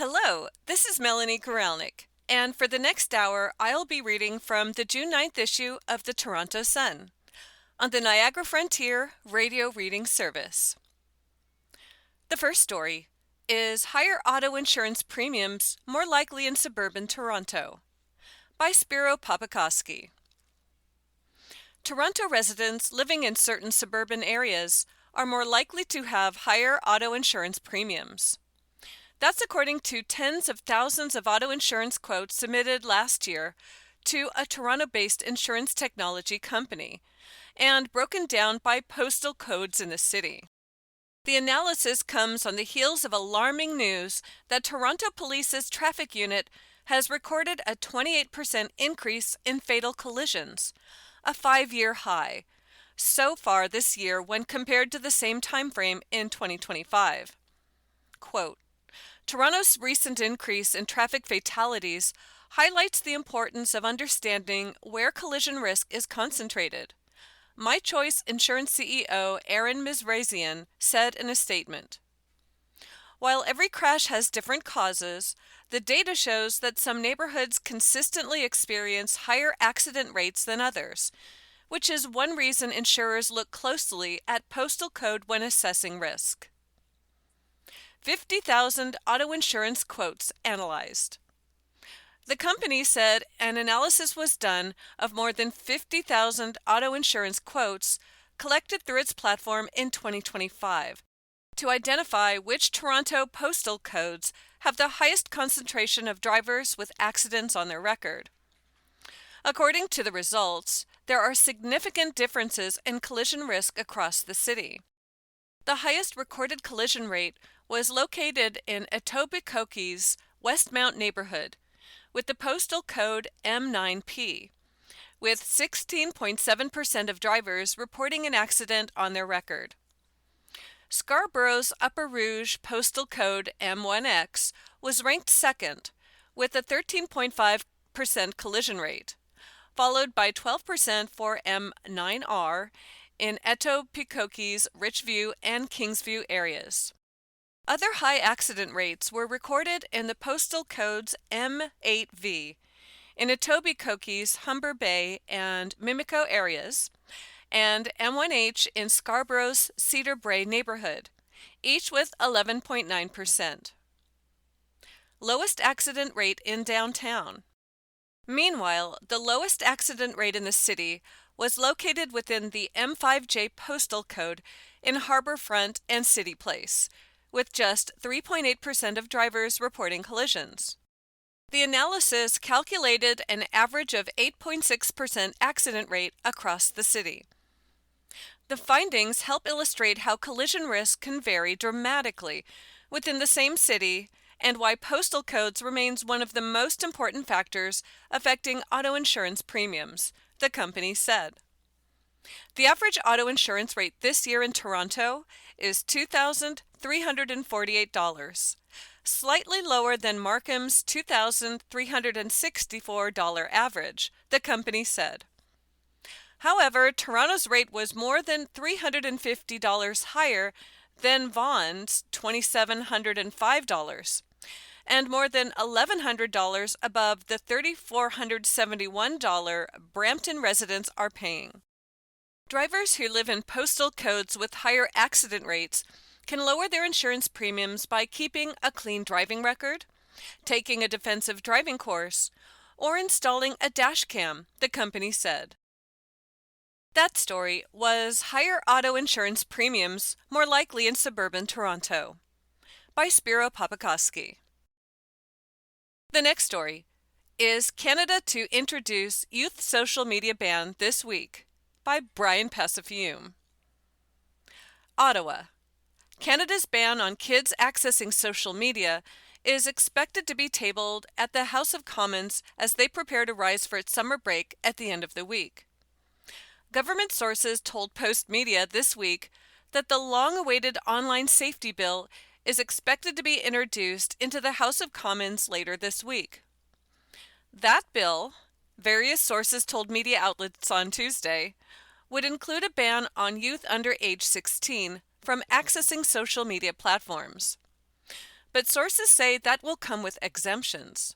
Hello, this is Melanie Koralnik, and for the next hour, I'll be reading from the June 9th issue of the Toronto Sun on the Niagara Frontier Radio Reading Service. The first story is Higher Auto Insurance Premiums More Likely in Suburban Toronto by Spiro Papakoski. Toronto residents living in certain suburban areas are more likely to have higher auto insurance premiums. That's according to tens of thousands of auto insurance quotes submitted last year to a Toronto-based insurance technology company and broken down by postal codes in the city. The analysis comes on the heels of alarming news that Toronto Police's traffic unit has recorded a 28% increase in fatal collisions, a 5-year high, so far this year when compared to the same timeframe in 2025. Quote, Toronto's recent increase in traffic fatalities highlights the importance of understanding where collision risk is concentrated. My Choice Insurance CEO Aaron Mizrazian said in a statement. While every crash has different causes, the data shows that some neighborhoods consistently experience higher accident rates than others, which is one reason insurers look closely at postal code when assessing risk. 50,000 auto insurance quotes analyzed. The company said an analysis was done of more than 50,000 auto insurance quotes collected through its platform in 2025 to identify which Toronto postal codes have the highest concentration of drivers with accidents on their record. According to the results, there are significant differences in collision risk across the city. The highest recorded collision rate was located in Etobicoke's Westmount neighborhood, with the postal code M9P, with 16.7% of drivers reporting an accident on their record. Scarborough's Upper Rouge postal code M1X was ranked second, with a 13.5% collision rate, followed by 12% for M9R in Etobicoke's Richview and Kingsview areas. Other high accident rates were recorded in the postal codes M8V in Etobicoke's Humber Bay and Mimico areas, and M1H in Scarborough's Cedar Brae neighborhood, each with 11.9%. Lowest accident rate in downtown. Meanwhile, the lowest accident rate in the city was located within the M5J postal code in Harbourfront and City Place, with just 3.8% of drivers reporting collisions. The analysis calculated an average of 8.6% accident rate across the city. The findings help illustrate how collision risk can vary dramatically within the same city and why postal codes remains one of the most important factors affecting auto insurance premiums, the company said. The average auto insurance rate this year in Toronto is $2,348, slightly lower than Markham's $2,364 average, the company said. However, Toronto's rate was more than $350 higher than Vaughan's $2,705, and more than $1,100 above the $3,471 Brampton residents are paying. Drivers who live in postal codes with higher accident rates can lower their insurance premiums by keeping a clean driving record, taking a defensive driving course, or installing a dash cam, the company said. That story was Higher Auto Insurance Premiums More Likely in Suburban Toronto by Spiro Papakoski. The next story is Canada to introduce youth social media ban this week by Brian Passafiume. Ottawa. Canada's ban on kids accessing social media is expected to be tabled at the House of Commons as they prepare to rise for its summer break at the end of the week. Government sources told Post Media this week that the long-awaited online safety bill is expected to be introduced into the House of Commons later this week. That bill, various sources told media outlets on Tuesday, would include a ban on youth under age 16 from accessing social media platforms. but sources say that will come with exemptions.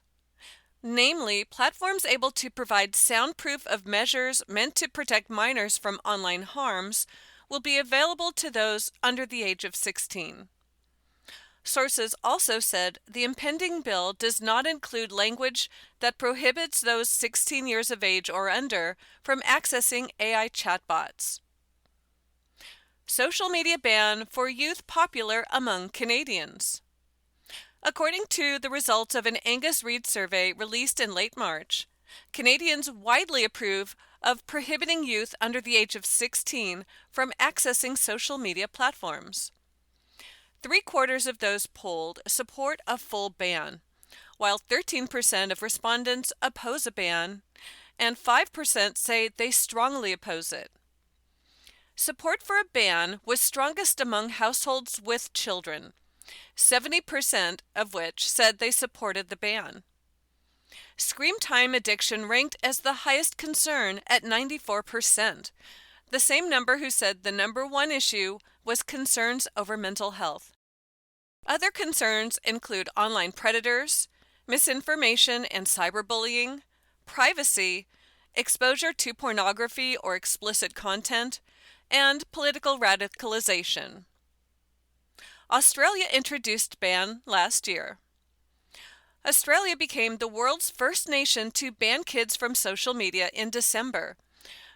Namely, platforms able to provide sound proof of measures meant to protect minors from online harms will be available to those under the age of 16. Sources also said the impending bill does not include language that prohibits those 16 years of age or under from accessing AI chatbots. Social media ban for youth popular among Canadians. According to the results of an Angus Reid survey released in late March, Canadians widely approve of prohibiting youth under the age of 16 from accessing social media platforms. 3/4 of those polled support a full ban, while 13% of respondents oppose a ban, and 5% say they strongly oppose it. Support for a ban was strongest among households with children, 70% of which said they supported the ban. Screen time addiction ranked as the highest concern at 94%, the same number who said the number one issue was concerns over mental health. Other concerns include online predators, misinformation and cyberbullying, privacy, exposure to pornography or explicit content, and political radicalization. Australia introduced ban last year. Australia became the world's first nation to ban kids from social media in December,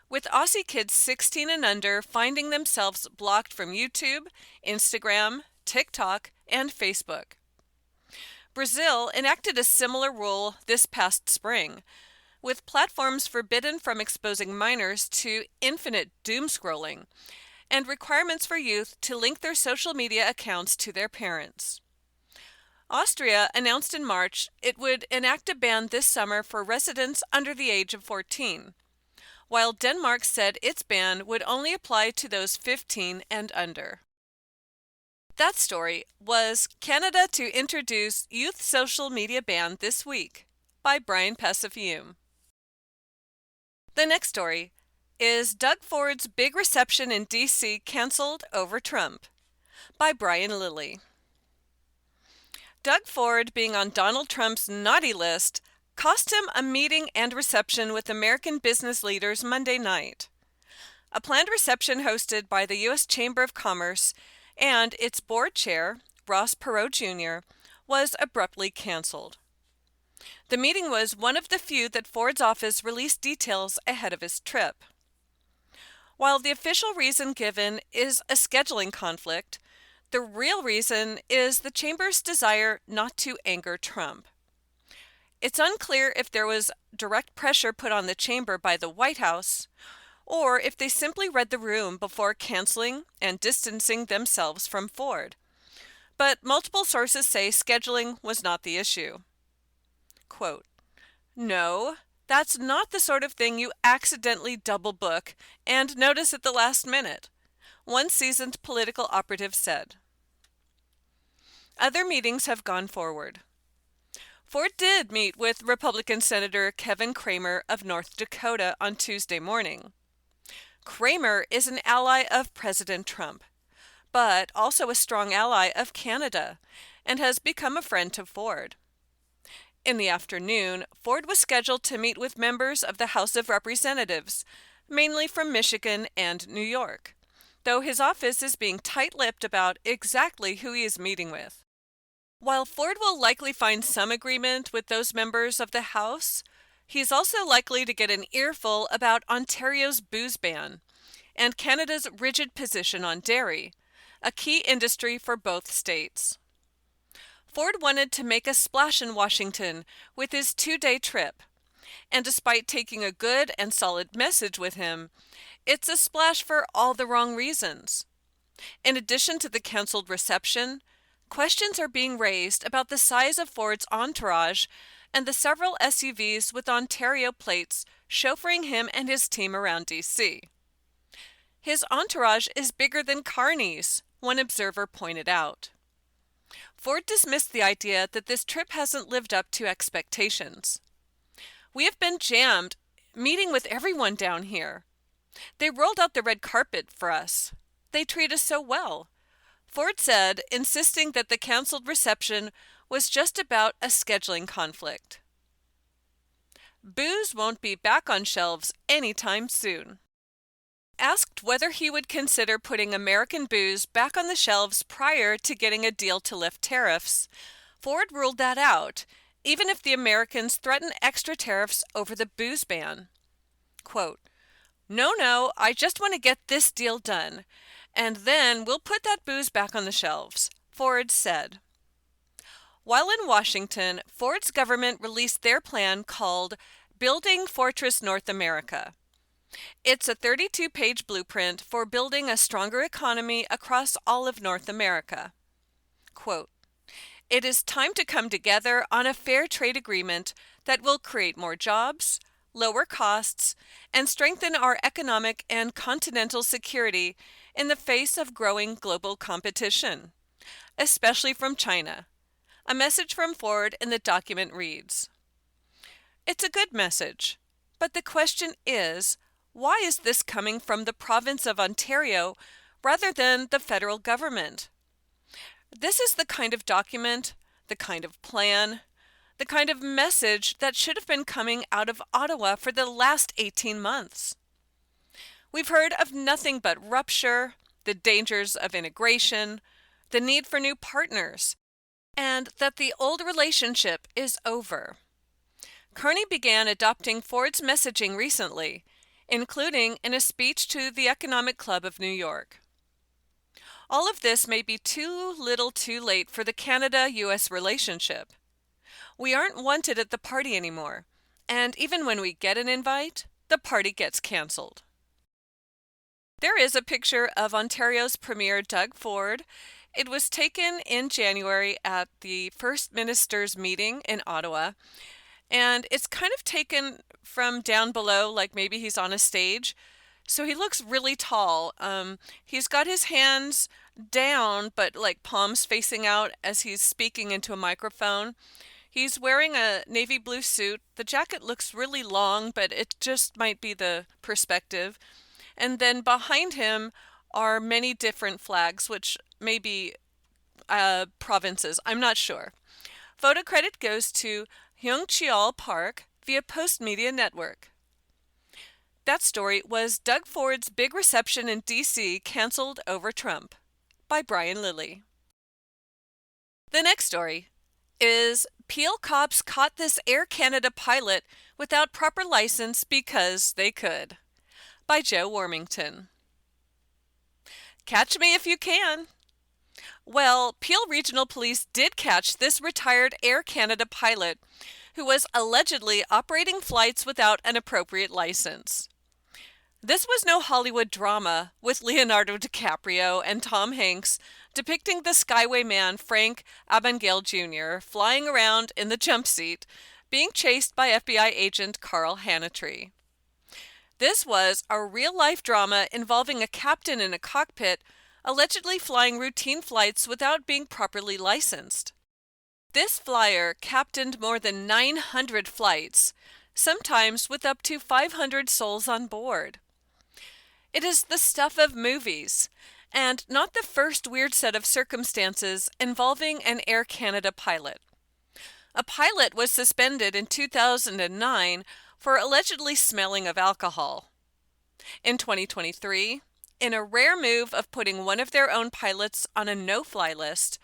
with Aussie kids 16 and under finding themselves blocked from YouTube, Instagram, TikTok, and Facebook. Brazil enacted a similar rule this past spring, with platforms forbidden from exposing minors to infinite doom scrolling, and requirements for youth to link their social media accounts to their parents. Austria announced in March it would enact a ban this summer for residents under the age of 14, while Denmark said its ban would only apply to those 15 and under. That story was Canada to introduce youth social media ban this week by Brian Passafiume. The next story is Doug Ford's big reception in D.C. canceled over Trump by Brian Lilly. Doug Ford being on Donald Trump's naughty list cost him a meeting and reception with American business leaders Monday night. A planned reception hosted by the U.S. Chamber of Commerce and its board chair, Ross Perot Jr., was abruptly canceled. The meeting was one of the few that Ford's office released details ahead of his trip. While the official reason given is a scheduling conflict, the real reason is the Chamber's desire not to anger Trump. It's unclear if there was direct pressure put on the Chamber by the White House, or if they simply read the room before canceling and distancing themselves from Ford. But multiple sources say scheduling was not the issue. Quote, "No, that's not the sort of thing you accidentally double book and notice at the last minute," one seasoned political operative said. Other meetings have gone forward. Ford did meet with Republican Senator Kevin Cramer of North Dakota on Tuesday morning. Cramer is an ally of President Trump, but also a strong ally of Canada, and has become a friend to Ford. In the afternoon, Ford was scheduled to meet with members of the House of Representatives, mainly from Michigan and New York, though his office is being tight-lipped about exactly who he is meeting with. While Ford will likely find some agreement with those members of the House, he's also likely to get an earful about Ontario's booze ban and Canada's rigid position on dairy, a key industry for both states. Ford wanted to make a splash in Washington with his 2-day trip, and despite taking a good and solid message with him, it's a splash for all the wrong reasons. In addition to the canceled reception, questions are being raised about the size of Ford's entourage and the several SUVs with Ontario plates chauffeuring him and his team around D.C. His entourage is bigger than Carney's, one observer pointed out. Ford dismissed the idea that this trip hasn't lived up to expectations. "We have been jammed, meeting with everyone down here. They rolled out the red carpet for us. They treat us so well. Ford said, insisting that the canceled reception was just about a scheduling conflict. Booze won't be back on shelves anytime soon. Asked whether he would consider putting American booze back on the shelves prior to getting a deal to lift tariffs, Ford ruled that out, even if the Americans threaten extra tariffs over the booze ban. Quote, No, I just want to get this deal done, and then we'll put that booze back on the shelves, Ford said. While in Washington, Ford's government released their plan called Building Fortress North America. It's a 32-page blueprint for building a stronger economy across all of North America. Quote, It is time to come together on a fair trade agreement that will create more jobs, lower costs, and strengthen our economic and continental security in the face of growing global competition, especially from China. A message from Ford in the document reads, It's a good message, but the question is, why is this coming from the province of Ontario rather than the federal government? This is the kind of document, the kind of plan, the kind of message that should have been coming out of Ottawa for the last 18 months. We've heard of nothing but rupture, the dangers of integration, the need for new partners, and that the old relationship is over. Carney began adopting Ford's messaging recently, including in a speech to the Economic Club of New York. All of this may be too little too late for the Canada-US relationship. We aren't wanted at the party anymore, and even when we get an invite, the party gets cancelled. There is a picture of Ontario's Premier Doug Ford. It was taken in January at the First Minister's meeting in Ottawa, and it's kind of taken from down below, like maybe he's on a stage. So he looks really tall. He's got his hands down, but like palms facing out as he's speaking into a microphone. He's wearing a navy blue suit. The jacket looks really long, but it just might be the perspective. And then behind him are many different flags, which may be provinces. I'm not sure. Photo credit goes to Heung Cheol Park via Postmedia Network. That story was Doug Ford's big reception in D.C. canceled over Trump, by Brian Lilly. The next story is Peel cops caught this Air Canada pilot without proper license because they could, by Joe Warmington. Catch me if you can. Well, Peel Regional Police did catch this retired Air Canada pilot who was allegedly operating flights without an appropriate license. This was no Hollywood drama with Leonardo DiCaprio and Tom Hanks depicting the Skyway man Frank Abagnale Jr. flying around in the jump seat, being chased by FBI agent Carl Hanatry. This was a real-life drama involving a captain in a cockpit allegedly flying routine flights without being properly licensed. This flyer captained more than 900 flights, sometimes with up to 500 souls on board. It is the stuff of movies, and not the first weird set of circumstances involving an Air Canada pilot. A pilot was suspended in 2009 for allegedly smelling of alcohol. In 2023, in a rare move of putting one of their own pilots on a no-fly list,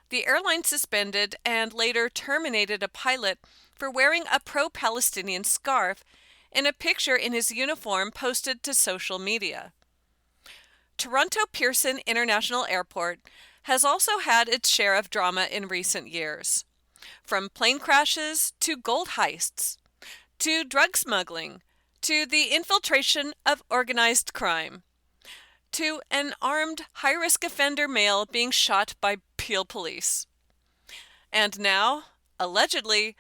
the airline suspended and later terminated a pilot for wearing a pro-Palestinian scarf in a picture in his uniform posted to social media. Toronto Pearson International Airport has also had its share of drama in recent years. From plane crashes to gold heists, to drug smuggling, to the infiltration of organized crime, to an armed high-risk offender male being shot by Peel police. And now, allegedly,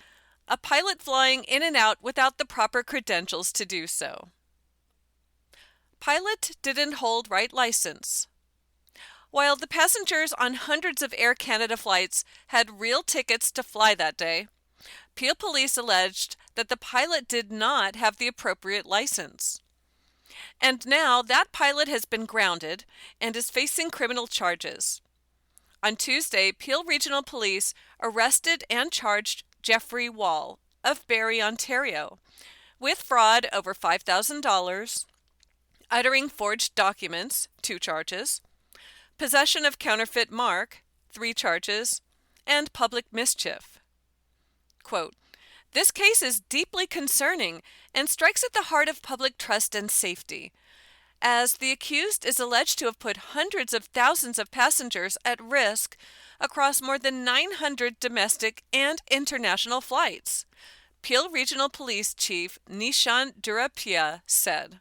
a pilot flying in and out without the proper credentials to do so. Pilot didn't hold right license. While the passengers on hundreds of Air Canada flights had real tickets to fly that day, Peel police alleged that the pilot did not have the appropriate license. And now that pilot has been grounded and is facing criminal charges. On Tuesday, Peel Regional Police arrested and charged Jeffrey Wall of Barrie, Ontario, with fraud over $5,000, uttering forged documents, 2 charges, possession of counterfeit mark, 3 charges, and public mischief. Quote, "This case is deeply concerning and strikes at the heart of public trust and safety, as the accused is alleged to have put hundreds of thousands of passengers at risk across more than 900 domestic and international flights," Peel Regional Police Chief Nishan Durapia said.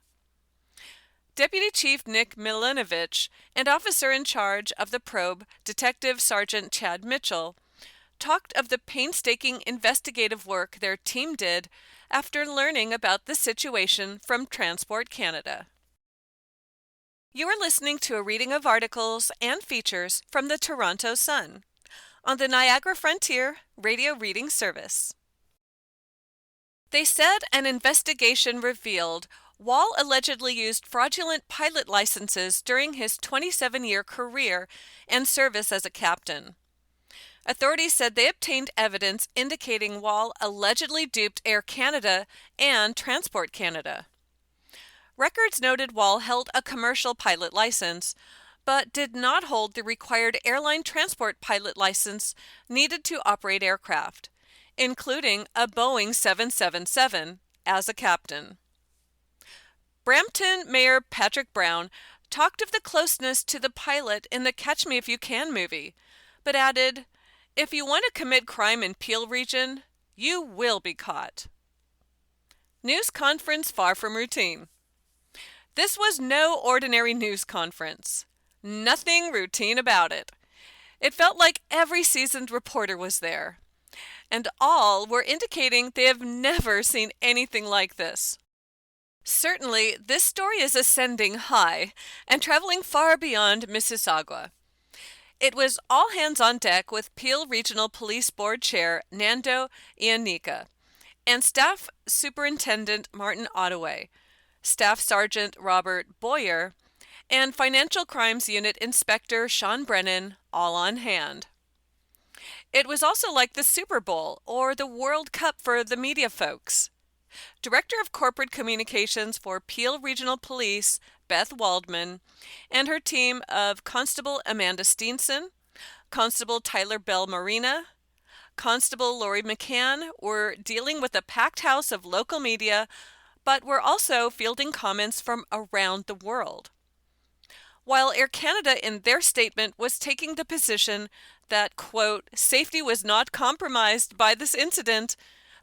Deputy Chief Nick Milinovich and officer in charge of the probe, Detective Sergeant Chad Mitchell, talked of the painstaking investigative work their team did after learning about the situation from Transport Canada. You are listening to a reading of articles and features from the Toronto Sun on the Niagara Frontier Radio Reading Service. They said an investigation revealed Wall allegedly used fraudulent pilot licenses during his 27-year career and service as a captain. Authorities said they obtained evidence indicating Wall allegedly duped Air Canada and Transport Canada. Records noted Wall held a commercial pilot license, but did not hold the required airline transport pilot license needed to operate aircraft, including a Boeing 777, as a captain. Brampton Mayor Patrick Brown talked of the closeness to the pilot in the Catch Me If You Can movie, but added, "If you want to commit crime in Peel Region, you will be caught." News conference far from routine. This was no ordinary news conference. Nothing routine about it. It felt like every seasoned reporter was there, and all were indicating they have never seen anything like this. Certainly, this story is ascending high and traveling far beyond Mississauga. It was all hands on deck with Peel Regional Police Board Chair Nando Iannica and Staff Superintendent Martin Ottaway, Staff Sergeant Robert Boyer, and Financial Crimes Unit Inspector Sean Brennan, all on hand. It was also like the Super Bowl or the World Cup for the media folks. Director of Corporate Communications for Peel Regional Police, Beth Waldman, and her team of Constable Amanda Steenson, Constable Tyler Bell Marina, Constable Lori McCann were dealing with a packed house of local media, but were also fielding comments from around the world. While Air Canada in their statement was taking the position that, quote, "safety was not compromised by this incident,"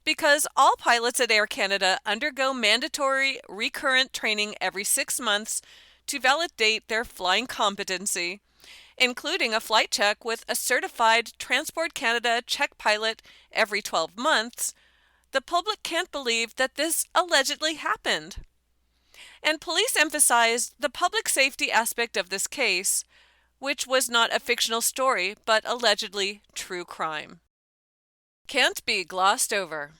because all pilots at Air Canada undergo mandatory recurrent training every 6 months to validate their flying competency, including a flight check with a certified Transport Canada check pilot every 12 months, the public can't believe that this allegedly happened. And police emphasized the public safety aspect of this case, which was not a fictional story but allegedly true crime. Can't be glossed over.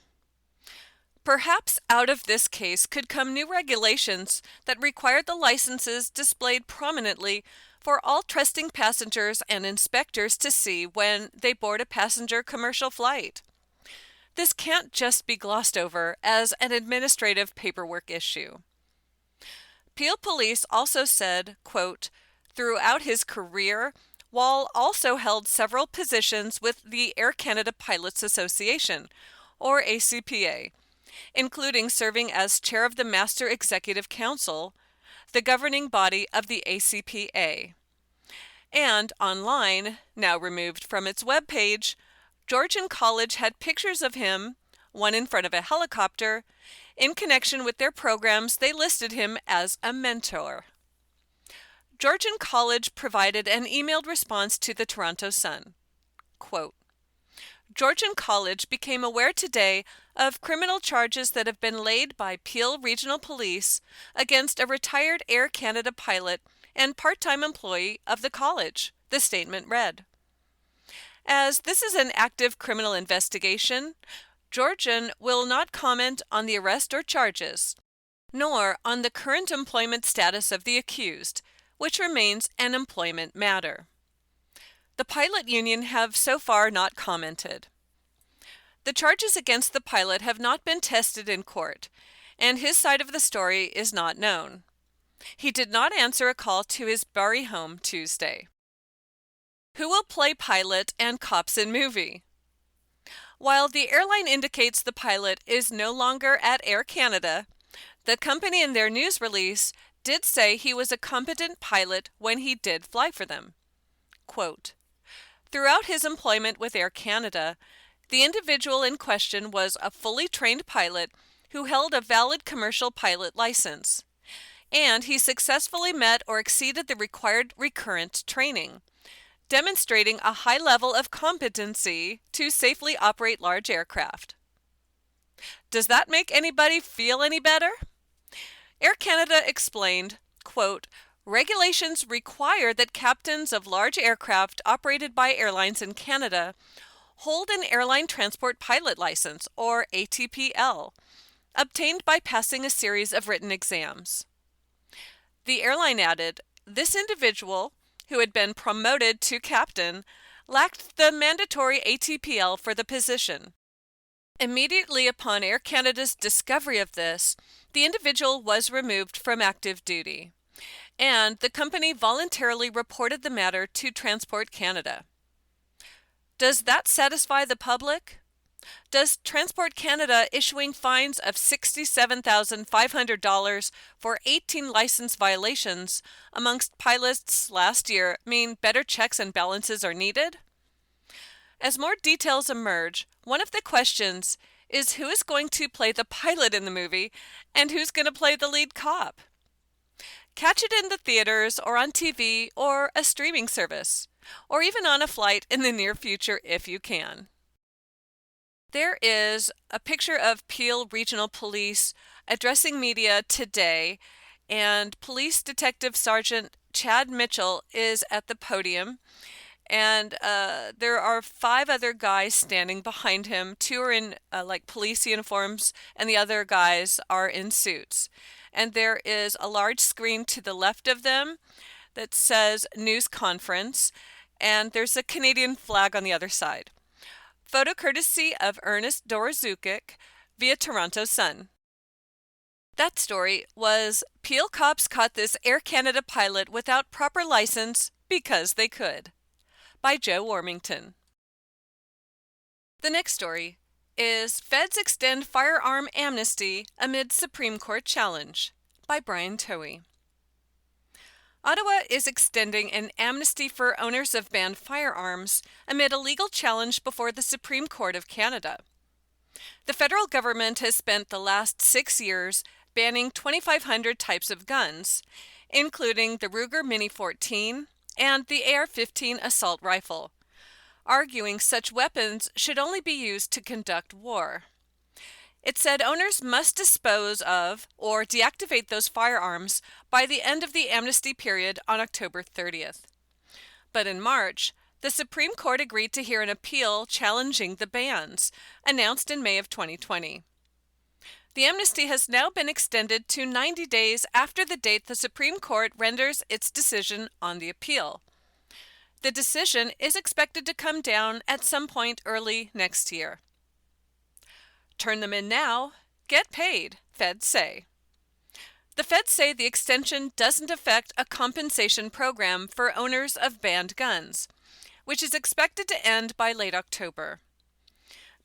Perhaps out of this case could come new regulations that require the licenses displayed prominently for all trusting passengers and inspectors to see when they board a passenger commercial flight. This can't just be glossed over as an administrative paperwork issue. Peel Police also said, quote, "Throughout his career, Wall also held several positions with the Air Canada Pilots Association, or ACPA, including serving as chair of the Master Executive Council, the governing body of the ACPA. And online, now removed from its webpage, Georgian College had pictures of him, one in front of a helicopter. In connection with their programs, they listed him as a mentor." Georgian College provided an emailed response to the Toronto Sun. Quote, "Georgian College became aware today of criminal charges that have been laid by Peel Regional Police against a retired Air Canada pilot and part-time employee of the college," the statement read. As this is an active criminal investigation, Georgian will not comment on the arrest or charges, nor on the current employment status of the accused, which remains an employment matter. The pilot union have so far not commented. The charges against the pilot have not been tested in court, and his side of the story is not known. He did not answer a call to his Bury home Tuesday. Who will play pilot and cops in movie? While the airline indicates the pilot is no longer at Air Canada, the company in their news release did say he was a competent pilot when he did fly for them. Quote, "Throughout his employment with Air Canada, the individual in question was a fully trained pilot who held a valid commercial pilot license, and he successfully met or exceeded the required recurrent training, demonstrating a high level of competency to safely operate large aircraft." Does that make anybody feel any better? Air Canada explained, quote, "Regulations require that captains of large aircraft operated by airlines in Canada hold an Airline Transport Pilot License, or ATPL, obtained by passing a series of written exams." The airline added, this individual, who had been promoted to captain, lacked the mandatory ATPL for the position. Immediately upon Air Canada's discovery of this, the individual was removed from active duty, and the company voluntarily reported the matter to Transport Canada. Does that satisfy the public? Does Transport Canada issuing fines of $67,500 for 18 license violations amongst pilots last year mean better checks and balances are needed? As more details emerge, one of the questions is who is going to play the pilot in the movie and who's going to play the lead cop? Catch it in the theaters or on TV or a streaming service, or even on a flight in the near future if you can. There is a picture of Peel Regional Police addressing media today, and Police Detective Sergeant Chad Mitchell is at the podium, and there are 5 other guys standing behind him. 2 are in like police uniforms, and the other guys are in suits. And there is a large screen to the left of them that says news conference, and there's a Canadian flag on the other side. Photo courtesy of Ernest Dorozukic via Toronto Sun. That story was Peel Cops Caught This Air Canada Pilot Without Proper License Because They Could, by Joe Warmington. The next story is Feds Extend Firearm Amnesty Amid Supreme Court Challenge, by Brian Toey. Ottawa is extending an amnesty for owners of banned firearms amid a legal challenge before the Supreme Court of Canada. The federal government has spent the last 6 years banning 2,500 types of guns, including the Ruger Mini 14 and the AR-15 assault rifle, arguing such weapons should only be used to conduct war. It said owners must dispose of or deactivate those firearms by the end of the amnesty period on October 30th. But in March, the Supreme Court agreed to hear an appeal challenging the bans, announced in May of 2020. The amnesty has now been extended to 90 days after the date the Supreme Court renders its decision on the appeal. The decision is expected to come down at some point early next year. Turn them in now, get paid, Feds say. The Feds say the extension doesn't affect a compensation program for owners of banned guns, which is expected to end by late October.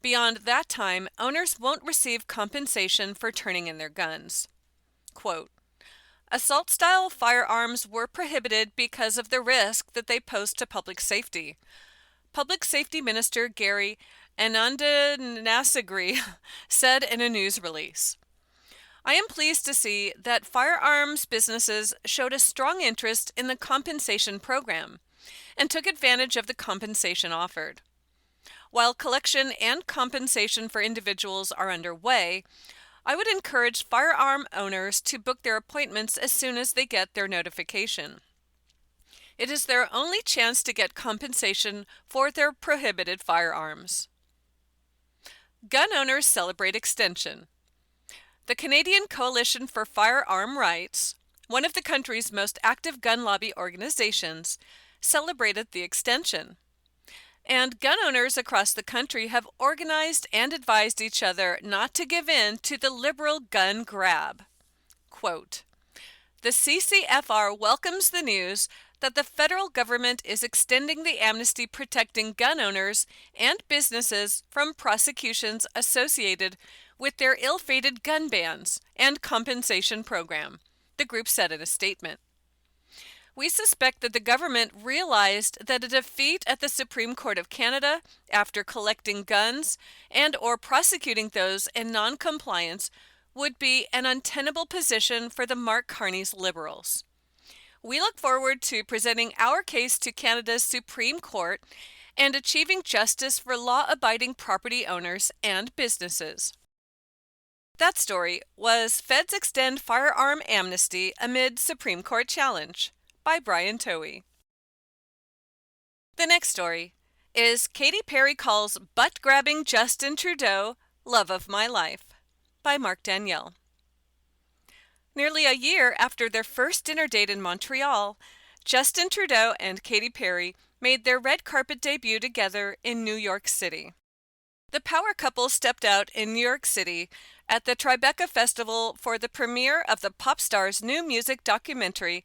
Beyond that time, owners won't receive compensation for turning in their guns. Quote, "Assault-style firearms were prohibited because of the risk that they pose to public safety," Public Safety Minister Gary Anandanasagri said in a news release. "I am pleased to see that firearms businesses showed a strong interest in the compensation program and took advantage of the compensation offered. While collection and compensation for individuals are underway, I would encourage firearm owners to book their appointments as soon as they get their notification. It is their only chance to get compensation for their prohibited firearms." Gun owners celebrate extension. The Canadian Coalition for Firearm Rights, one of the country's most active gun lobby organizations, celebrated the extension. And gun owners across the country have organized and advised each other not to give in to the liberal gun grab. Quote, "The CCFR welcomes the news that the federal government is extending the amnesty protecting gun owners and businesses from prosecutions associated with their ill-fated gun bans and compensation program," the group said in a statement. "We suspect that the government realized that a defeat at the Supreme Court of Canada after collecting guns and or prosecuting those in non-compliance would be an untenable position for the Mark Carney's Liberals. We look forward to presenting our case to Canada's Supreme Court and achieving justice for law-abiding property owners and businesses." That story was Feds Extend Firearm Amnesty Amid Supreme Court Challenge by Brian Toey. The next story is Katy Perry calls butt-grabbing Justin Trudeau love of my life by Mark Danielle. Nearly a year after their first dinner date in Montreal, Justin Trudeau and Katy Perry made their red carpet debut together in New York City. The power couple stepped out in New York City at the Tribeca Festival for the premiere of the pop star's new music documentary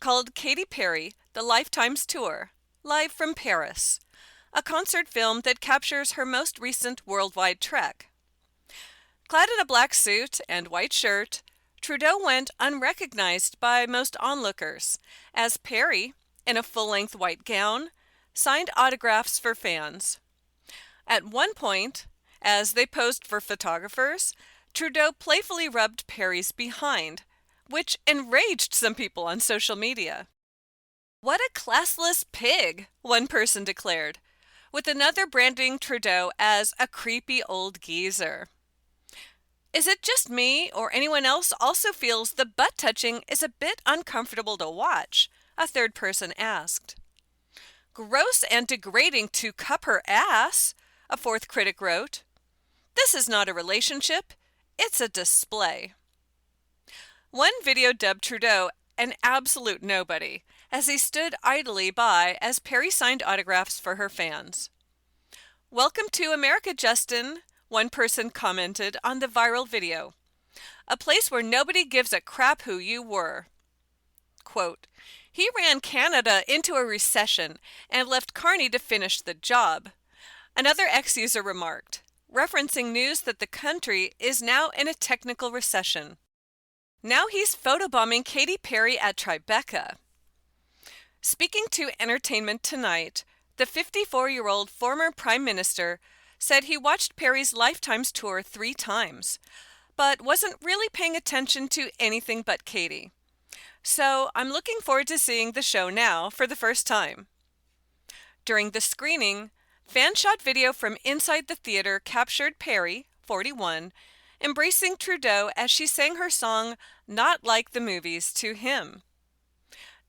called Katy Perry: The Lifetimes Tour, Live from Paris, a concert film that captures her most recent worldwide trek. Clad in a black suit and white shirt, Trudeau went unrecognized by most onlookers, as Perry, in a full-length white gown, signed autographs for fans. At one point, as they posed for photographers, Trudeau playfully rubbed Perry's behind, which enraged some people on social media. "What a classless pig," one person declared, with another branding Trudeau as a creepy old geezer. "Is it just me, or anyone else also feels the butt touching is a bit uncomfortable to watch?" a third person asked. "Gross and degrading to cup her ass," a fourth critic wrote. "This is not a relationship, it's a display." One video dubbed Trudeau an absolute nobody, as he stood idly by as Perry signed autographs for her fans. "Welcome to America, Justin," one person commented on the viral video. "A place where nobody gives a crap who you were." Quote, "He ran Canada into a recession and left Carney to finish the job," another ex-user remarked, referencing news that the country is now in a technical recession. "Now he's photobombing Katy Perry at Tribeca." Speaking to Entertainment Tonight, the 54-year-old former Prime Minister said he watched Perry's Lifetimes tour 3 times, but wasn't really paying attention to anything but Katy. "So I'm looking forward to seeing the show now for the first time." During the screening, fan-shot video from inside the theater captured Perry, 41, embracing Trudeau as she sang her song "Not Like the Movies" to him.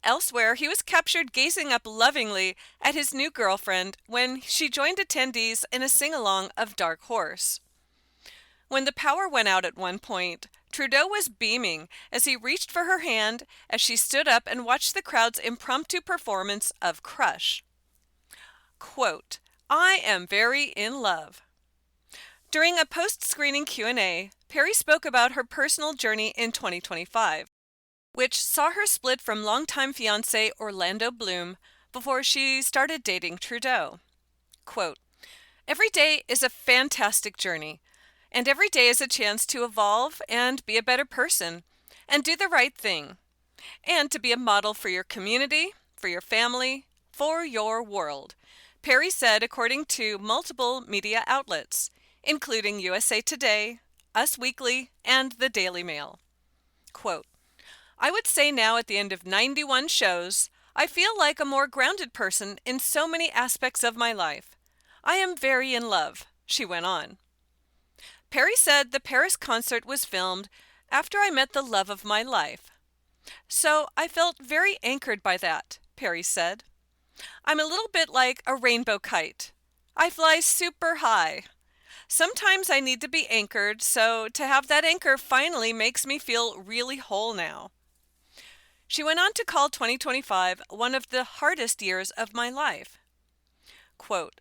Elsewhere, he was captured gazing up lovingly at his new girlfriend when she joined attendees in a sing-along of Dark Horse. When the power went out at one point, Trudeau was beaming as he reached for her hand as she stood up and watched the crowd's impromptu performance of Crush. Quote, "I am very in love." During a post-screening Q&A, Perry spoke about her personal journey in 2025, which saw her split from longtime fiancé Orlando Bloom before she started dating Trudeau. Quote, "Every day is a fantastic journey, and every day is a chance to evolve and be a better person, and do the right thing, and to be a model for your community, for your family, for your world," Perry said according to multiple media outlets, including USA Today, Us Weekly, and the Daily Mail. Quote, "I would say now at the end of 91 shows, I feel like a more grounded person in so many aspects of my life. I am very in love," she went on. Perry said the Paris concert was filmed after I met the love of my life. "So I felt very anchored by that," Perry said. "I'm a little bit like a rainbow kite. I fly super high. Sometimes I need to be anchored, so to have that anchor finally makes me feel really whole now." She went on to call 2025 one of the hardest years of my life. Quote,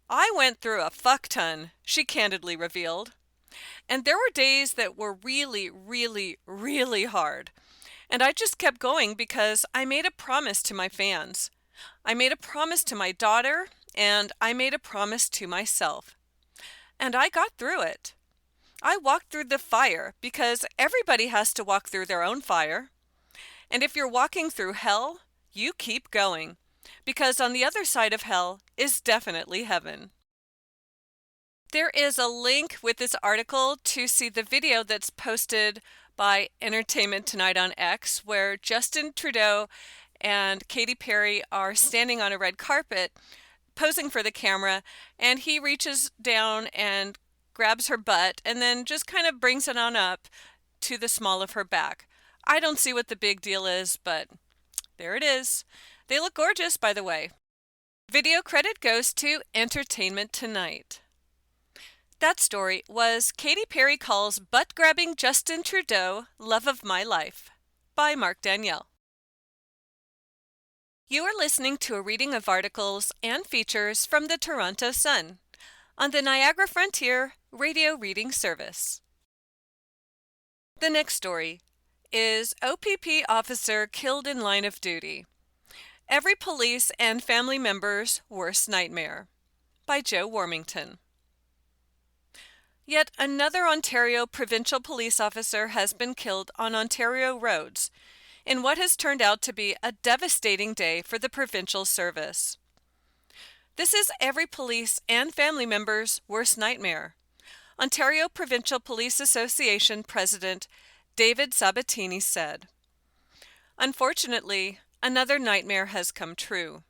"I went through a fuck ton," she candidly revealed. "And there were days that were really, really, really hard. And I just kept going because I made a promise to my fans. I made a promise to my daughter, and I made a promise to myself. And I got through it. I walked through the fire because everybody has to walk through their own fire. And if you're walking through hell, you keep going, because on the other side of hell is definitely heaven." There is a link with this article to see the video that's posted by Entertainment Tonight on X, where Justin Trudeau and Katy Perry are standing on a red carpet posing for the camera, and he reaches down and grabs her butt and then just kind of brings it on up to the small of her back. I don't see what the big deal is, but there it is. They look gorgeous, by the way. Video credit goes to Entertainment Tonight. That story was Katy Perry Calls Butt-Grabbing Justin Trudeau Love of My Life by Mark Danielle. You are listening to a reading of articles and features from the Toronto Sun on the Niagara Frontier Radio Reading Service. The next story is OPP officer killed in line of duty. Every police and family member's worst nightmare by Joe Warmington. Yet another Ontario provincial police officer has been killed on Ontario roads in what has turned out to be a devastating day for the provincial service. This is every police and family member's worst nightmare, Ontario Provincial Police Association President David Sabatini said. Unfortunately, another nightmare has come true.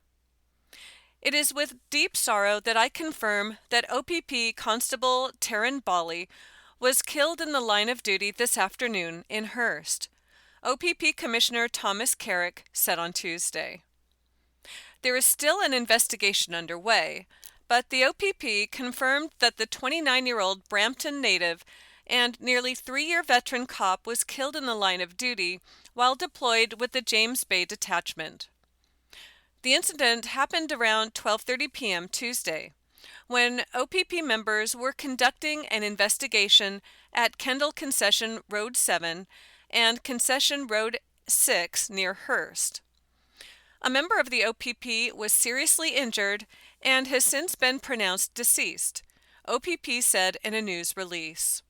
It is with deep sorrow that I confirm that OPP Constable Taryn Bally was killed in the line of duty this afternoon in Hearst, OPP Commissioner Thomas Carrick said on Tuesday. There is still an investigation underway, but the OPP confirmed that the 29-year-old Brampton native and nearly 3-year veteran cop was killed in the line of duty while deployed with the James Bay Detachment. The incident happened around 12:30 p.m. Tuesday, when OPP members were conducting an investigation at Kendall Concession Road 7 and Concession Road 6 near Hearst. A member of the OPP was seriously injured and has since been pronounced deceased, OPP said in a news release.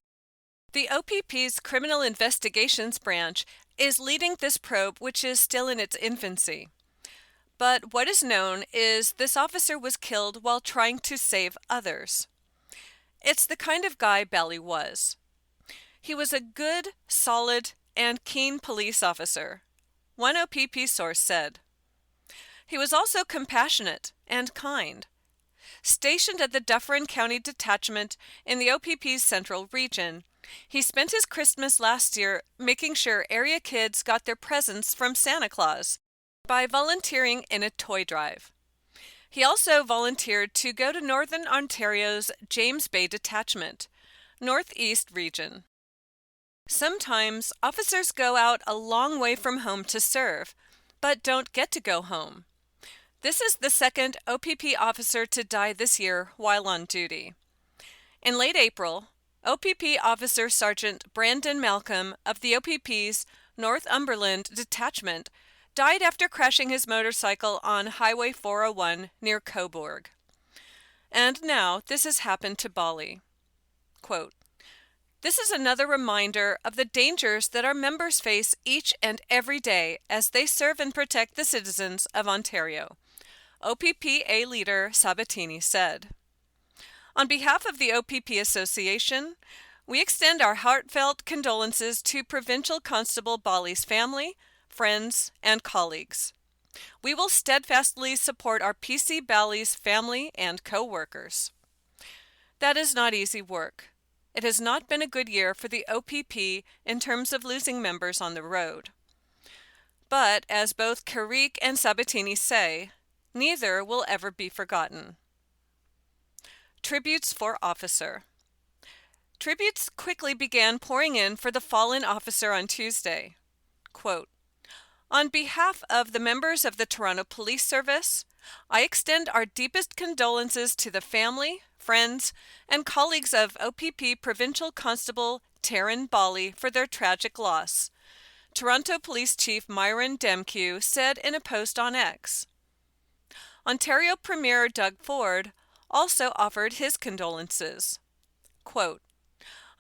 The OPP's Criminal Investigations Branch is leading this probe, which is still in its infancy. But what is known is this officer was killed while trying to save others. It's the kind of guy Bally was. He was a good, solid, and keen police officer, one OPP source said. He was also compassionate and kind. Stationed at the Dufferin County Detachment in the OPP's Central Region, he spent his Christmas last year making sure area kids got their presents from Santa Claus by volunteering in a toy drive. He also volunteered to go to Northern Ontario's James Bay Detachment, Northeast Region. Sometimes officers go out a long way from home to serve, but don't get to go home. This is the second OPP officer to die this year while on duty. In late April, OPP Officer Sergeant Brandon Malcolm of the OPP's Northumberland Detachment died after crashing his motorcycle on Highway 401 near Cobourg. And now this has happened to Bally. Quote, "This is another reminder of the dangers that our members face each and every day as they serve and protect the citizens of Ontario," OPPA leader Sabatini said. On behalf of the OPP Association, we extend our heartfelt condolences to Provincial Constable Bally's family, friends, and colleagues. We will steadfastly support our PC Bally's family and co-workers. That is not easy work. It has not been a good year for the OPP in terms of losing members on the road. But as both Carrick and Sabatini say, neither will ever be forgotten. Tributes for officer. Tributes quickly began pouring in for the fallen officer on Tuesday. Quote, On behalf of the members of the Toronto Police Service, I extend our deepest condolences to the family, friends, and colleagues of OPP Provincial Constable Taryn Bally for their tragic loss, Toronto Police Chief Myron Demkiw said in a post on X. Ontario Premier Doug Ford also offered his condolences. Quote,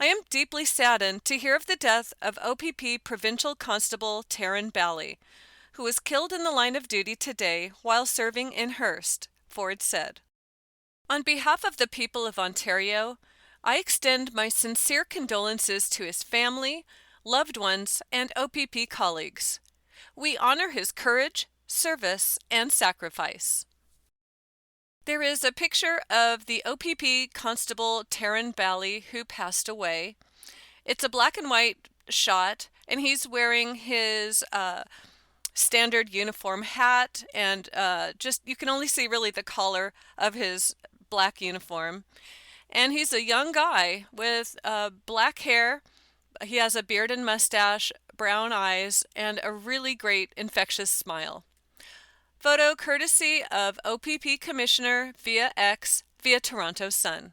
I am deeply saddened to hear of the death of OPP Provincial Constable Taryn Bally, who was killed in the line of duty today while serving in Hearst, Ford said. On behalf of the people of Ontario, I extend my sincere condolences to his family, loved ones, and OPP colleagues. We honor his courage, service, and sacrifice. There is a picture of the OPP Constable Taryn Bally who passed away. It's a black and white shot, and he's wearing his standard uniform hat, and just you can only see really the collar of his black uniform. And he's a young guy with black hair. He has a beard and mustache, brown eyes, and a really great infectious smile. Photo courtesy of OPP Commissioner via X via Toronto Sun.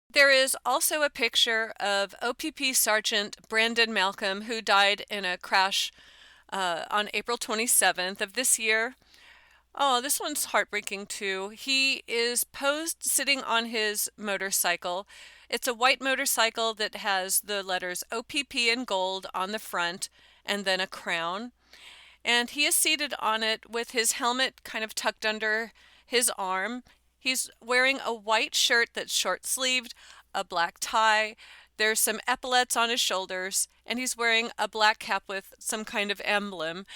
There is also a picture of OPP Sergeant Brandon Malcolm, who died in a crash on April 27th of this year. Oh, this one's heartbreaking too. He is posed sitting on his motorcycle. It's a white motorcycle that has the letters OPP in gold on the front and then a crown. And he is seated on it with his helmet kind of tucked under his arm. He's wearing a white shirt that's short-sleeved, a black tie. There's some epaulets on his shoulders, and he's wearing a black cap with some kind of emblem.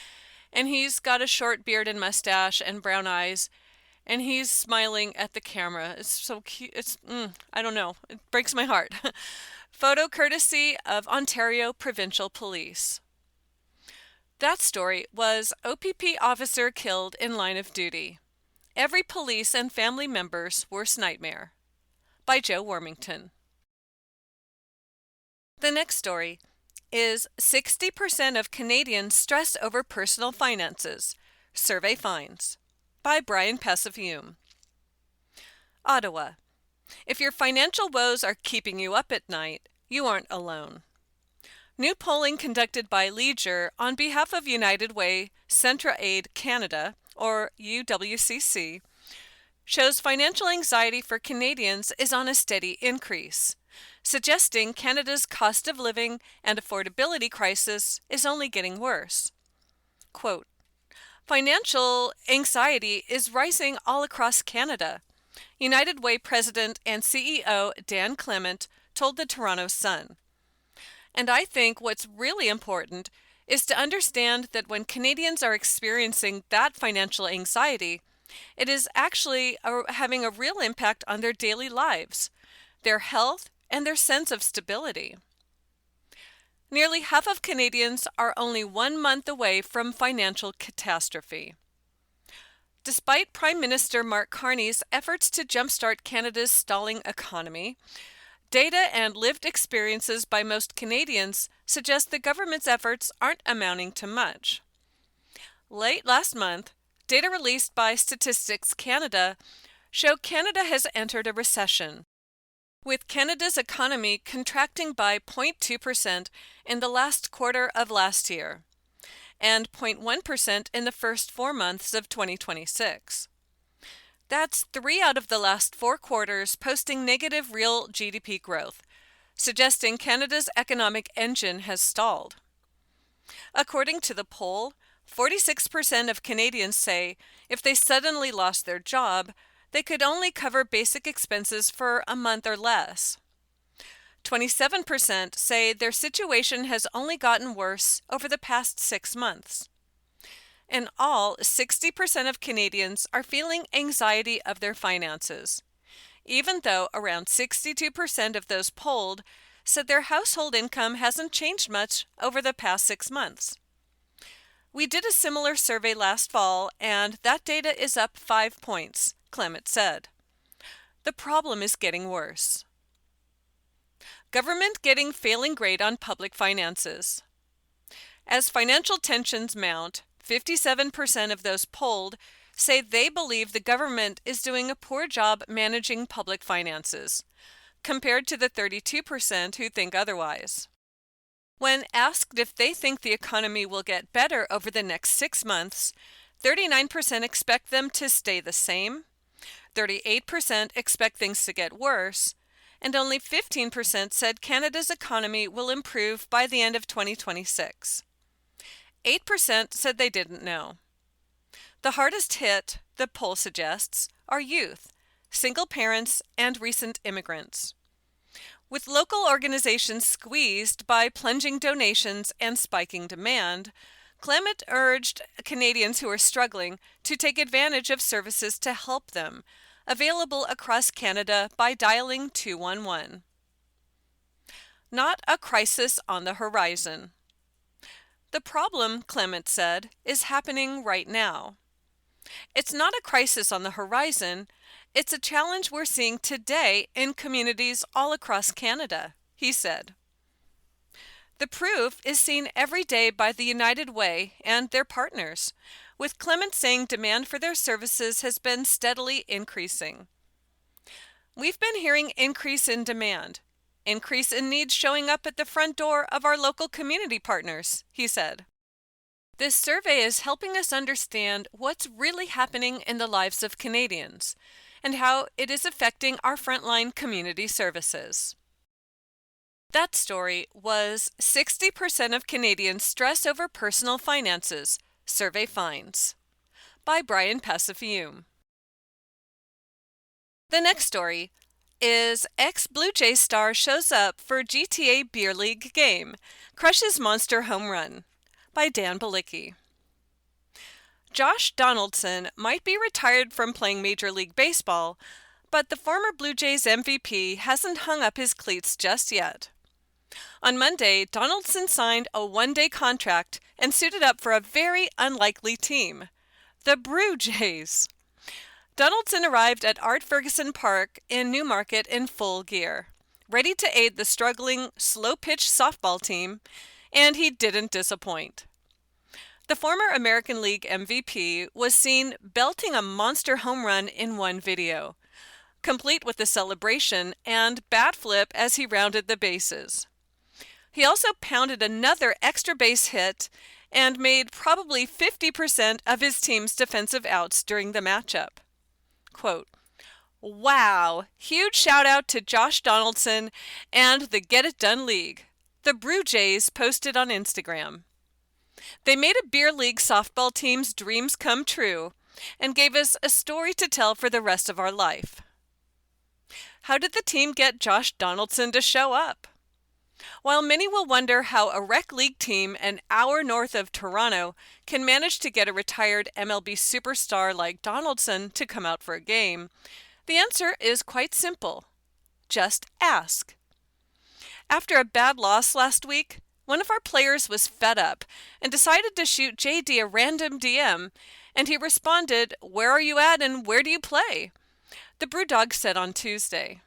And he's got a short beard and mustache and brown eyes, and he's smiling at the camera. It's so cute. I don't know. It breaks my heart. Photo courtesy of Ontario Provincial Police. That story was OPP officer killed in line of duty. Every police and family member's worst nightmare. By Joe Warmington. The next story is 60% of Canadians stress over personal finances. Survey finds. By Brian Passafiume. Ottawa. If your financial woes are keeping you up at night, you aren't alone. New polling conducted by Leger on behalf of United Way Centraide Canada, or UWCC, shows financial anxiety for Canadians is on a steady increase, suggesting Canada's cost of living and affordability crisis is only getting worse. Quote, financial anxiety is rising all across Canada, United Way President and CEO Dan Clement told the Toronto Sun. And I think what's really important is to understand that when Canadians are experiencing that financial anxiety, it is actually having a real impact on their daily lives, their health, and their sense of stability. Nearly half of Canadians are only 1 month away from financial catastrophe. Despite Prime Minister Mark Carney's efforts to jumpstart Canada's stalling economy, data and lived experiences by most Canadians suggest the government's efforts aren't amounting to much. Late last month, data released by Statistics Canada show Canada has entered a recession, with Canada's economy contracting by 0.2% in the last quarter of last year, and 0.1% in the first 4 months of 2026. That's 3 out of the last 4 quarters posting negative real GDP growth, suggesting Canada's economic engine has stalled. According to the poll, 46% of Canadians say if they suddenly lost their job, they could only cover basic expenses for a month or less. 27% say their situation has only gotten worse over the past 6 months. In all, 60% of Canadians are feeling anxiety of their finances, even though around 62% of those polled said their household income hasn't changed much over the past 6 months. We did a similar survey last fall, and that data is up 5 points, Clement said. The problem is getting worse. Government getting failing grade on public finances. As financial tensions mount, 57% of those polled say they believe the government is doing a poor job managing public finances, compared to the 32% who think otherwise. When asked if they think the economy will get better over the next 6 months, 39% expect them to stay the same, 38% expect things to get worse, and only 15% said Canada's economy will improve by the end of 2026. 8% said they didn't know. The hardest hit, the poll suggests, are youth, single parents, and recent immigrants. With local organizations squeezed by plunging donations and spiking demand, Clement urged Canadians who are struggling to take advantage of services to help them, available across Canada by dialing 211. Not a crisis on the horizon. The problem, Clement said, is happening right now. It's not a crisis on the horizon, it's a challenge we're seeing today in communities all across Canada, he said. The proof is seen every day by the United Way and their partners, with Clement saying demand for their services has been steadily increasing. We've been hearing increase in demand, increase in needs showing up at the front door of our local community partners, he said. This survey is helping us understand what's really happening in the lives of Canadians and how it is affecting our frontline community services. That story was 60% of Canadians stress over personal finances, survey finds, by Brian Passafiume. The next story is ex-Blue Jays star shows up for GTA Beer League game, crushes monster home run, by Dan Balicki. Josh Donaldson might be retired from playing Major League Baseball, but the former Blue Jays MVP hasn't hung up his cleats just yet. On Monday, Donaldson signed a one-day contract and suited up for a very unlikely team, the Brew Jays. Donaldson arrived at Art Ferguson Park in Newmarket in full gear, ready to aid the struggling, slow-pitch softball team, and he didn't disappoint. The former American League MVP was seen belting a monster home run in one video, complete with a celebration and bat flip as he rounded the bases. He also pounded another extra base hit and made probably 50% of his team's defensive outs during the matchup. Quote, "Wow, huge shout out to Josh Donaldson and the Get It Done League," the Brew Jays posted on Instagram. They made a beer league softball team's dreams come true and gave us a story to tell for the rest of our life. How did the team get Josh Donaldson to show up? While many will wonder how a rec league team an hour north of Toronto can manage to get a retired MLB superstar like Donaldson to come out for a game, the answer is quite simple. Just ask. After a bad loss last week, one of our players was fed up and decided to shoot JD a random DM, and he responded, "Where are you at and where do you play?" the Brewdog said on Tuesday.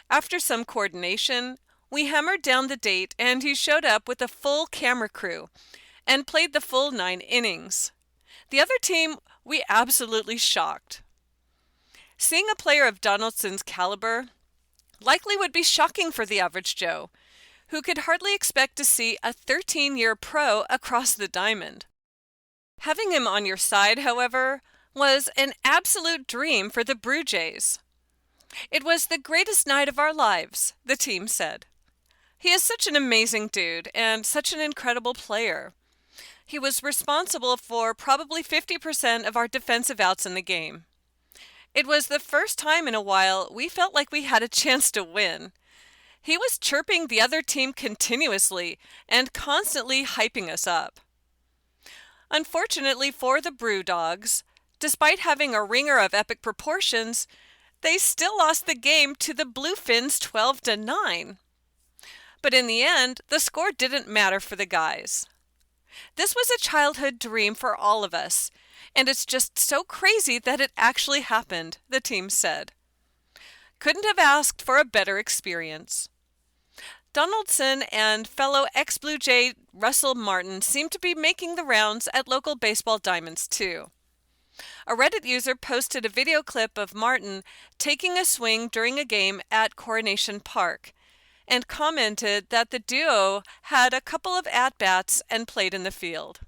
After some coordination, we hammered down the date and he showed up with a full camera crew and played the full 9 innings. The other team, we absolutely shocked. Seeing a player of Donaldson's caliber likely would be shocking for the average Joe, who could hardly expect to see a 13-year pro across the diamond. Having him on your side, however, was an absolute dream for the Brew Jays. "It was the greatest night of our lives," the team said. "He is such an amazing dude and such an incredible player. He was responsible for probably 50% of our defensive outs in the game. It was the first time in a while we felt like we had a chance to win. He was chirping the other team continuously and constantly hyping us up." Unfortunately for the Brew Dogs, despite having a ringer of epic proportions, they still lost the game to the Bluefins 12-9. But in the end, the score didn't matter for the guys. "This was a childhood dream for all of us, and it's just so crazy that it actually happened," the team said. "Couldn't have asked for a better experience." Donaldson and fellow ex-Blue Jay Russell Martin seem to be making the rounds at local baseball diamonds too. A Reddit user posted a video clip of Martin taking a swing during a game at Coronation Park and commented that the duo had a couple of at-bats and played in the field.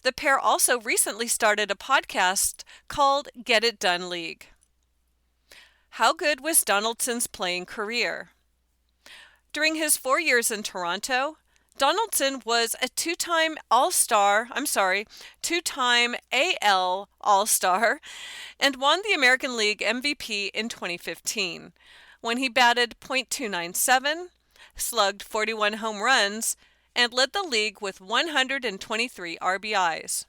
The pair also recently started a podcast called Get It Done League. How good was Donaldson's playing career? During his 4 years in Toronto, Donaldson was a two-time AL All-Star and won the American League MVP in 2015 when he batted .297, slugged 41 home runs, and led the league with 123 RBIs.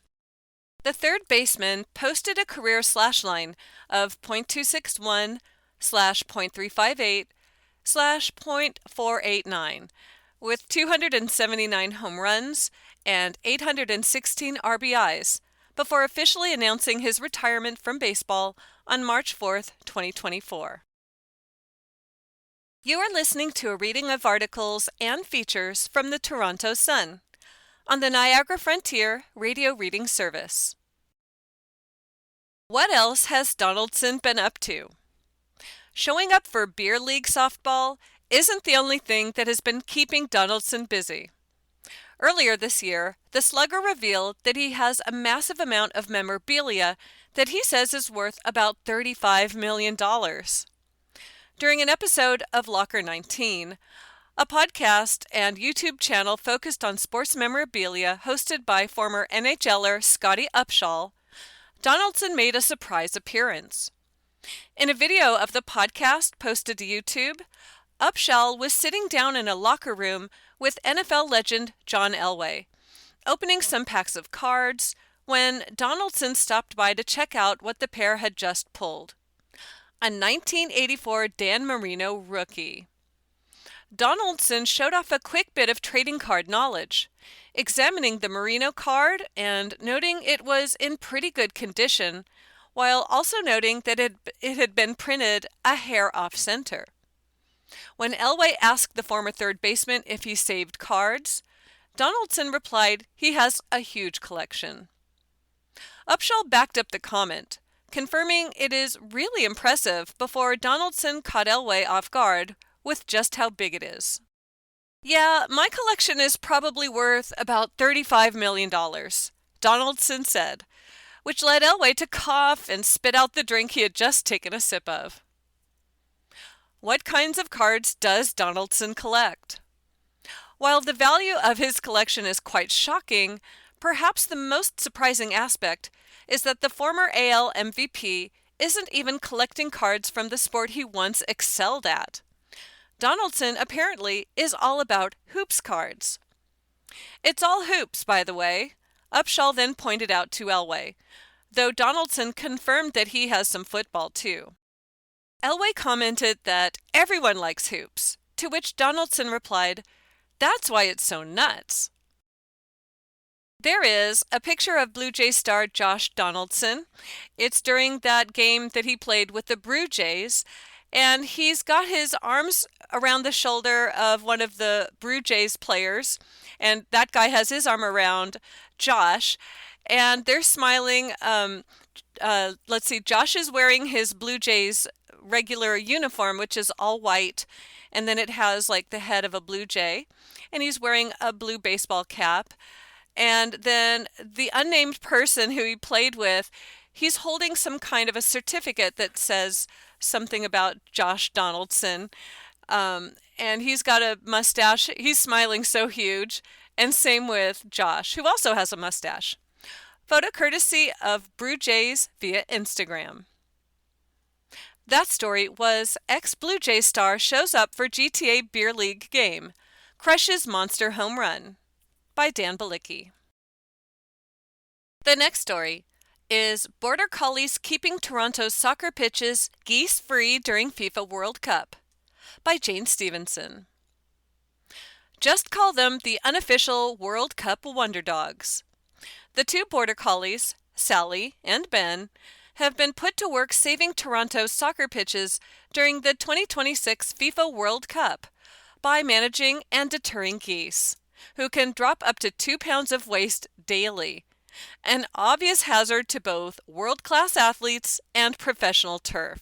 The third baseman posted a career slash line of .261 /.358 /.489 with 279 home runs and 816 RBIs before officially announcing his retirement from baseball on March 4, 2024. You are listening to a reading of articles and features from the Toronto Sun on the Niagara Frontier Radio Reading Service. What else has Donaldson been up to? Showing up for Beer League softball isn't the only thing that has been keeping Donaldson busy. Earlier this year, the slugger revealed that he has a massive amount of memorabilia that he says is worth about $35 million. During an episode of Locker 19, a podcast and YouTube channel focused on sports memorabilia hosted by former NHLer Scottie Upshall, Donaldson made a surprise appearance. In a video of the podcast posted to YouTube, Upshall was sitting down in a locker room with NFL legend John Elway, opening some packs of cards when Donaldson stopped by to check out what the pair had just pulled. A 1984 Dan Marino rookie. Donaldson showed off a quick bit of trading card knowledge, examining the Marino card and noting it was in pretty good condition, while also noting that it had been printed a hair off center. When Elway asked the former third baseman if he saved cards, Donaldson replied he has a huge collection. Upshall backed up the comment, confirming it is really impressive before Donaldson caught Elway off guard with just how big it is. Yeah, my collection is probably worth about $35 million, Donaldson said, which led Elway to cough and spit out the drink he had just taken a sip of. What kinds of cards does Donaldson collect? While the value of his collection is quite shocking, perhaps the most surprising aspect is that the former AL MVP isn't even collecting cards from the sport he once excelled at. Donaldson apparently is all about hoops cards. It's all hoops, by the way, Upshall then pointed out to Elway, though Donaldson confirmed that he has some football too. Elway commented that everyone likes hoops, to which Donaldson replied, "That's why it's so nuts." There is a picture of Blue Jay star Josh Donaldson. It's during that game that he played with the Blue Jays, and he's got his arms around the shoulder of one of the Blue Jays players, and that guy has his arm around Josh, and they're smiling. Let's see, Josh is wearing his Blue Jays regular uniform, which is all white, and then it has like the head of a Blue Jay, and he's wearing a blue baseball cap. And then the unnamed person who he played with, he's holding some kind of a certificate that says something about Josh Donaldson. And he's got a mustache. He's smiling so huge. And same with Josh, who also has a mustache. Photo courtesy of Blue Jays via Instagram. That story was ex-Blue Jay star shows up for GTA Beer League game, crushes monster home run, by Dan Balicki. The next story is Border Collies keeping Toronto's soccer pitches geese-free during FIFA World Cup, by Jane Stevenson. Just call them the unofficial World Cup Wonder Dogs. The two Border Collies, Sally and Ben, have been put to work saving Toronto's soccer pitches during the 2026 FIFA World Cup by managing and deterring geese, who can drop up to 2 pounds of waste daily, an obvious hazard to both world-class athletes and professional turf.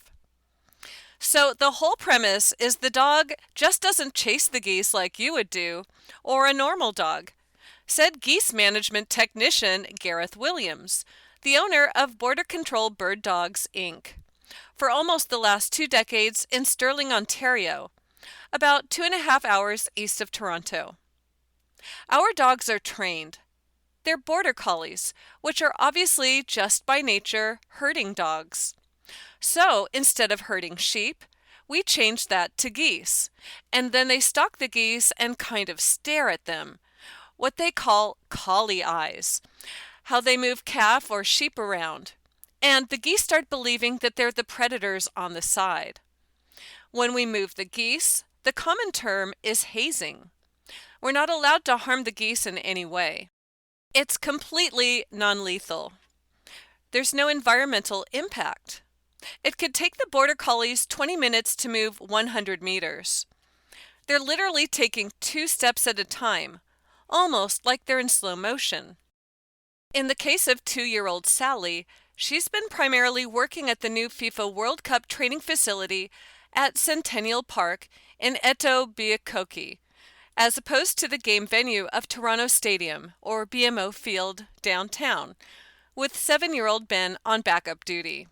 So the whole premise is the dog just doesn't chase the geese like you would do, or a normal dog, said geese management technician Gareth Williams, the owner of Border Control Bird Dogs, Inc., for almost the last 2 decades in Stirling, Ontario, about 2.5 hours east of Toronto. Our dogs are trained. They're border collies, which are obviously just by nature herding dogs. So instead of herding sheep, we changed that to geese, and then they stalk the geese and kind of stare at them, what they call collie eyes, how they move calf or sheep around, and the geese start believing that they're the predators on the side. When we move the geese, the common term is hazing. We're not allowed to harm the geese in any way. It's completely non-lethal. There's no environmental impact. It could take the border collies 20 minutes to move 100 meters. They're literally taking 2 steps at a time, almost like they're in slow motion. In the case of 2-year-old Sally, she's been primarily working at the new FIFA World Cup training facility at Centennial Park in Etobicoke, as opposed to the game venue of Toronto Stadium, or BMO Field, downtown, with 7-year-old Ben on backup duty.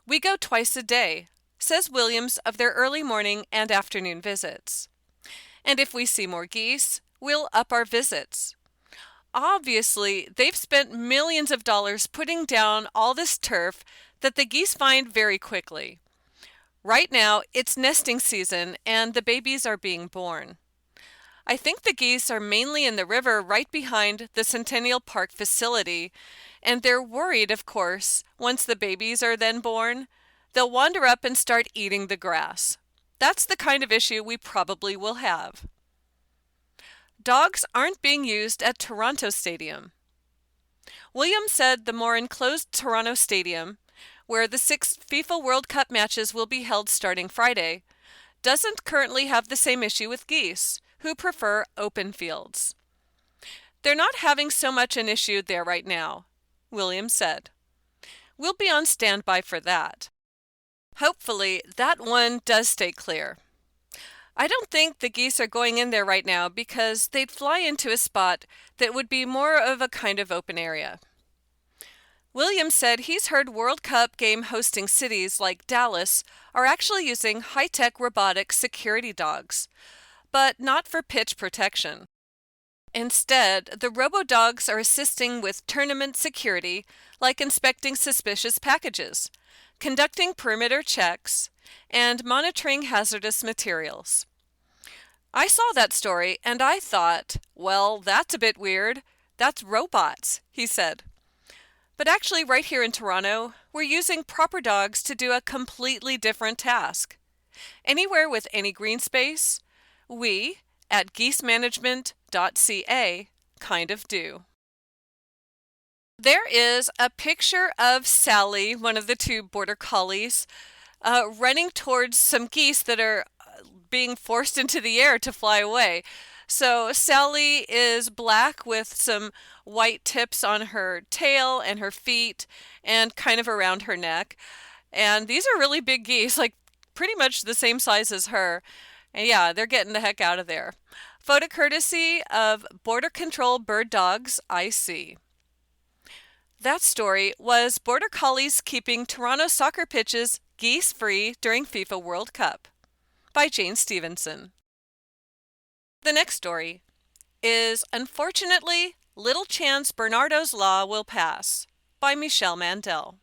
We go twice a day, says Williams of their early morning and afternoon visits. And if we see more geese, we'll up our visits. Obviously, they've spent millions of dollars putting down all this turf that the geese find very quickly. Right now, it's nesting season and the babies are being born. I think the geese are mainly in the river right behind the Centennial Park facility, and they're worried, of course, once the babies are then born, they'll wander up and start eating the grass. That's the kind of issue we probably will have. Dogs aren't being used at Toronto Stadium. Williams said the more enclosed Toronto Stadium, where the 6 FIFA World Cup matches will be held starting Friday, doesn't currently have the same issue with geese, who prefer open fields. They're not having so much an issue there right now, Williams said. We'll be on standby for that. Hopefully, that one does stay clear. I don't think the geese are going in there right now because they'd fly into a spot that would be more of a kind of open area. Williams said he's heard World Cup game hosting cities like Dallas are actually using high-tech robotic security dogs, but not for pitch protection. Instead, the robo-dogs are assisting with tournament security, like inspecting suspicious packages, conducting perimeter checks, and monitoring hazardous materials. I saw that story and I thought, well, that's a bit weird. That's robots, he said. But actually, right here in Toronto, we're using proper dogs to do a completely different task. Anywhere with any green space, we, at geesemanagement.ca, kind of do. There is a picture of Sally, one of the 2 border collies, running towards some geese that are being forced into the air to fly away. So Sally is black with some white tips on her tail and her feet and kind of around her neck. And these are really big geese, like pretty much the same size as her. And yeah, they're getting the heck out of there. Photo courtesy of Border Control Bird Dogs, IC. That story was Border Collies Keeping Toronto Soccer Pitches Geese-Free During FIFA World Cup by Jane Stevenson. The next story is Unfortunately, Little Chance Bernardo's Law Will Pass by Michelle Mandel.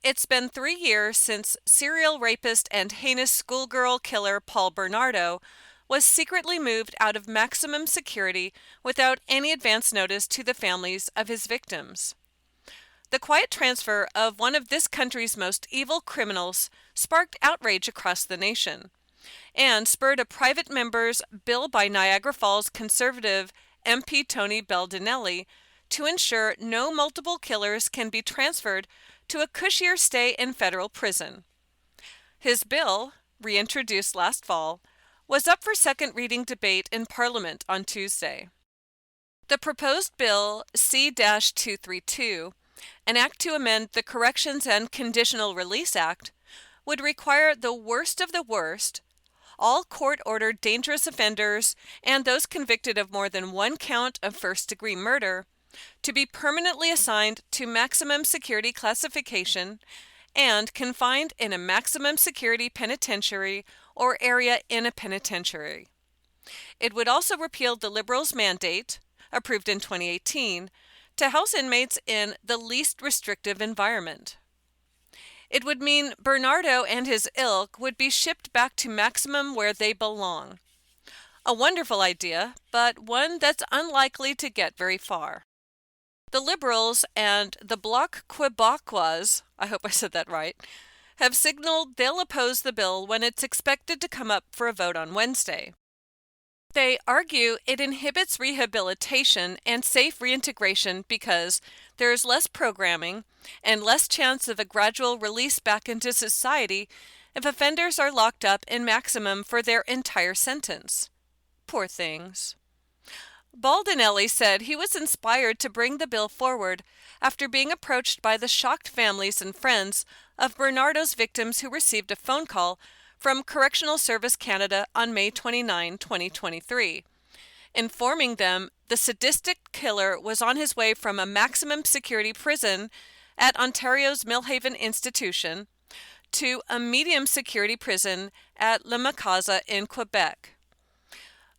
It's been 3 years since serial rapist and heinous schoolgirl killer Paul Bernardo was secretly moved out of maximum security without any advance notice to the families of his victims. The quiet transfer of one of this country's most evil criminals sparked outrage across the nation and spurred a private member's bill by Niagara Falls conservative MP Tony Baldinelli to ensure no multiple killers can be transferred to a cushier stay in federal prison. His bill, reintroduced last fall, was up for second reading debate in Parliament on Tuesday. The proposed bill C-232, an act to amend the Corrections and Conditional Release Act, would require the worst of the worst, all court-ordered dangerous offenders and those convicted of more than one count of first-degree murder, to be permanently assigned to maximum security classification and confined in a maximum security penitentiary or area in a penitentiary. It would also repeal the Liberals' mandate, approved in 2018, to house inmates in the least restrictive environment. It would mean Bernardo and his ilk would be shipped back to maximum where they belong. A wonderful idea, but one that's unlikely to get very far. The Liberals and the Bloc Québécois, I hope I said that right, have signaled they'll oppose the bill when it's expected to come up for a vote on Wednesday. They argue it inhibits rehabilitation and safe reintegration because there is less programming and less chance of a gradual release back into society if offenders are locked up in maximum for their entire sentence. Poor things. Baldinelli said he was inspired to bring the bill forward after being approached by the shocked families and friends of Bernardo's victims who received a phone call from Correctional Service Canada on May 29, 2023, informing them the sadistic killer was on his way from a maximum security prison at Ontario's Millhaven Institution to a medium security prison at La Macasa in Quebec.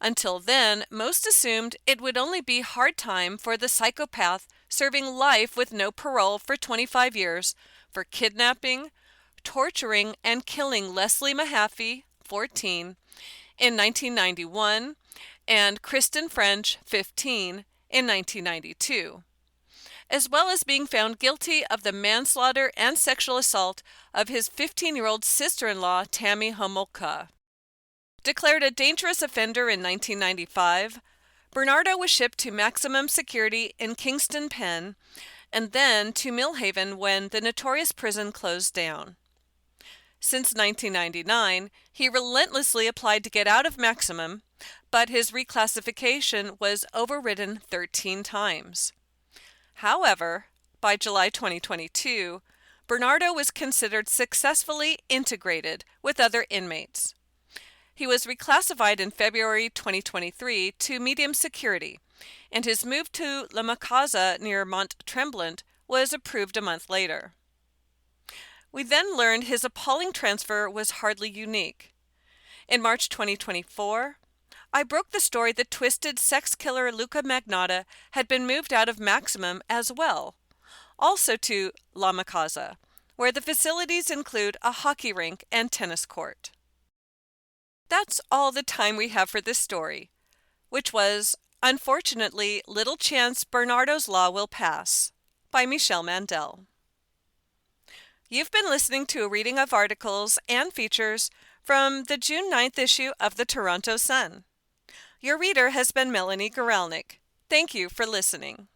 Until then, most assumed it would only be hard time for the psychopath serving life with no parole for 25 years for kidnapping, torturing, and killing Leslie Mahaffey, 14, in 1991, and Kristen French, 15, in 1992, as well as being found guilty of the manslaughter and sexual assault of his 15-year-old sister-in-law, Tammy Homolka. Declared a dangerous offender in 1995, Bernardo was shipped to maximum security in Kingston Pen and then to Millhaven when the notorious prison closed down. Since 1999, he relentlessly applied to get out of maximum, but his reclassification was overridden 13 times. However, by July 2022, Bernardo was considered successfully integrated with other inmates. He was reclassified in February 2023 to medium security, and his move to La Macasa near Mont Tremblant was approved a month later. We then learned his appalling transfer was hardly unique. In March 2024, I broke the story that twisted sex killer Luca Magnotta had been moved out of maximum as well, also to La Macasa, where the facilities include a hockey rink and tennis court. That's all the time we have for this story, which was, unfortunately, Little Chance Bernardo's Law Will Pass, by Michelle Mandel. You've been listening to a reading of articles and features from the June 9th issue of the Toronto Sun. Your reader has been Melanie Gorelnik. Thank you for listening.